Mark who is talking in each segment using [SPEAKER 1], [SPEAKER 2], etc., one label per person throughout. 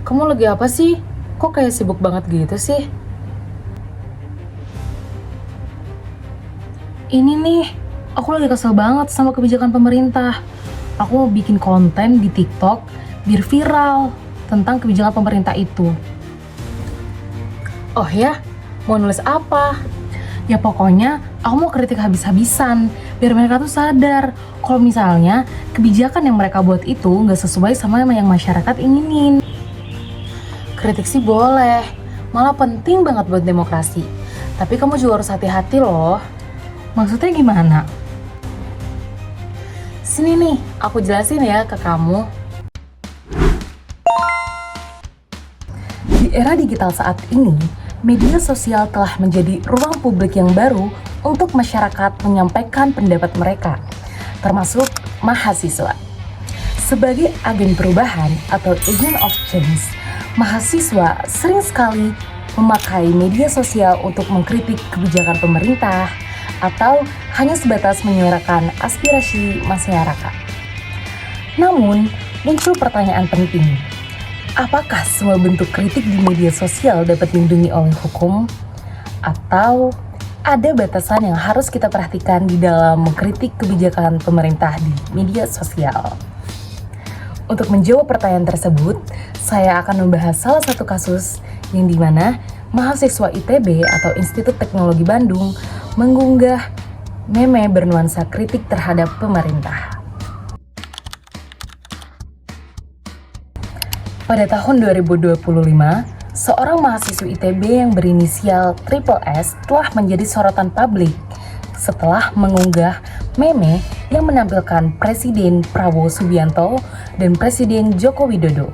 [SPEAKER 1] Kamu lagi apa sih? Kok kayak sibuk banget gitu sih? Ini nih, aku lagi kesel banget sama kebijakan pemerintah. Aku mau bikin konten di TikTok biar viral tentang kebijakan pemerintah itu. Oh ya, mau nulis apa? Ya pokoknya aku mau kritik habis-habisan biar mereka tuh sadar kalau misalnya kebijakan yang mereka buat itu nggak sesuai sama yang masyarakat inginin. Kritik sih boleh, malah penting banget buat demokrasi. Tapi kamu juga harus hati-hati loh. Maksudnya gimana? Sini nih, aku jelasin ya ke kamu. Di era digital saat ini, media sosial telah menjadi ruang publik yang baru untuk masyarakat menyampaikan pendapat mereka, termasuk mahasiswa. Sebagai agen perubahan atau agent of change, mahasiswa sering sekali memakai media sosial untuk mengkritik kebijakan pemerintah atau hanya sebatas menyuarakan aspirasi masyarakat. Namun, muncul pertanyaan penting. Apakah semua bentuk kritik di media sosial dapat dilindungi oleh hukum? Atau ada batasan yang harus kita perhatikan di dalam mengkritik kebijakan pemerintah di media sosial? Untuk menjawab pertanyaan tersebut, saya akan membahas salah satu kasus yang dimana mahasiswa ITB atau Institut Teknologi Bandung mengunggah meme bernuansa kritik terhadap pemerintah. Pada tahun 2025, seorang mahasiswa ITB yang berinisial Triple S telah menjadi sorotan publik setelah mengunggah meme yang menampilkan Presiden Prabowo Subianto dan Presiden Joko Widodo.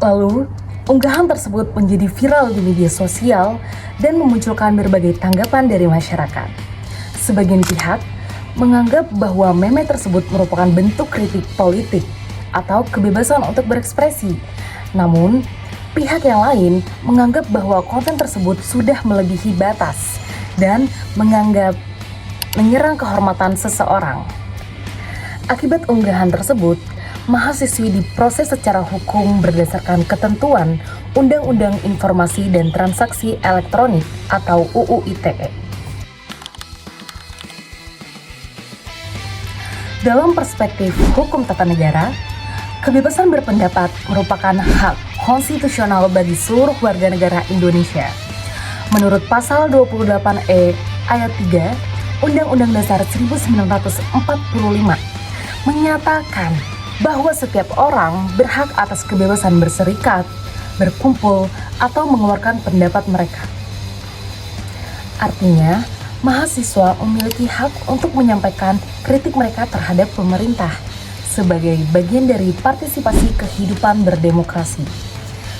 [SPEAKER 1] Lalu, unggahan tersebut menjadi viral di media sosial dan memunculkan berbagai tanggapan dari masyarakat. Sebagian pihak menganggap bahwa meme tersebut merupakan bentuk kritik politik atau kebebasan untuk berekspresi. Namun, pihak yang lain menganggap bahwa konten tersebut sudah melebihi batas dan menganggap menyerang kehormatan seseorang. Akibat unggahan tersebut, mahasiswi diproses secara hukum berdasarkan ketentuan Undang-Undang Informasi dan Transaksi Elektronik atau UU ITE. Dalam perspektif hukum tata negara, kebebasan berpendapat merupakan hak konstitusional bagi seluruh warga negara Indonesia. Menurut Pasal 28E Ayat 3 Undang-Undang Dasar 1945 menyatakan bahwa setiap orang berhak atas kebebasan berserikat, berkumpul, atau mengeluarkan pendapat mereka. Artinya, mahasiswa memiliki hak untuk menyampaikan kritik mereka terhadap pemerintah sebagai bagian dari partisipasi kehidupan berdemokrasi.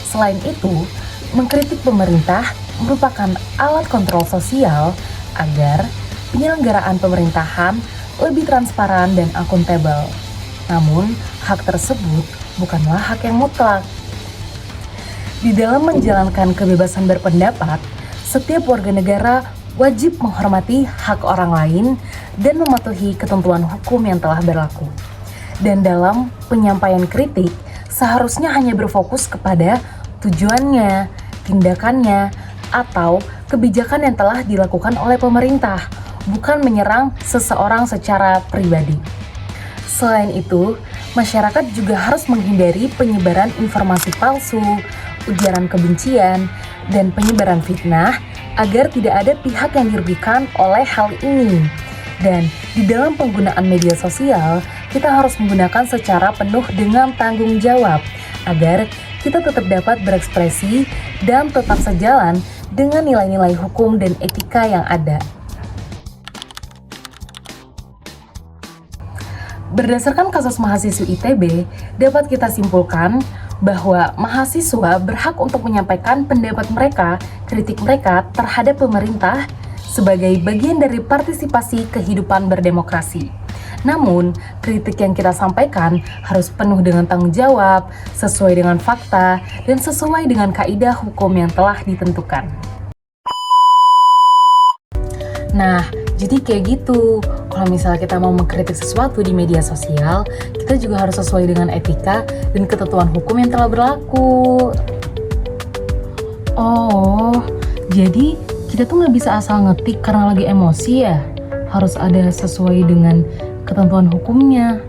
[SPEAKER 1] Selain itu, mengkritik pemerintah merupakan alat kontrol sosial agar penyelenggaraan pemerintahan lebih transparan dan akuntabel. Namun, hak tersebut bukanlah hak yang mutlak. Di dalam menjalankan kebebasan berpendapat, setiap warga negara wajib menghormati hak orang lain dan mematuhi ketentuan hukum yang telah berlaku. Dan dalam penyampaian kritik, seharusnya hanya berfokus kepada tujuannya, tindakannya, atau kebijakan yang telah dilakukan oleh pemerintah, bukan menyerang seseorang secara pribadi. Selain itu, masyarakat juga harus menghindari penyebaran informasi palsu, ujaran kebencian, dan penyebaran fitnah agar tidak ada pihak yang dirugikan oleh hal ini. Dan di dalam penggunaan media sosial, kita harus menggunakan secara penuh dengan tanggung jawab agar kita tetap dapat berekspresi dan tetap sejalan dengan nilai-nilai hukum dan etika yang ada. Berdasarkan kasus mahasiswa ITB, dapat kita simpulkan bahwa mahasiswa berhak untuk menyampaikan pendapat mereka, kritik mereka terhadap pemerintah sebagai bagian dari partisipasi kehidupan berdemokrasi. Namun, kritik yang kita sampaikan harus penuh dengan tanggung jawab, sesuai dengan fakta, dan sesuai dengan kaidah hukum yang telah ditentukan. Nah, jadi kayak gitu. Kalau misalnya kita mau mengkritik sesuatu di media sosial, kita juga harus sesuai dengan etika dan ketentuan hukum yang telah berlaku. Oh, jadi kita tuh nggak bisa asal ngetik karena lagi emosi ya? Harus ada sesuai dengan ketentuan hukumnya.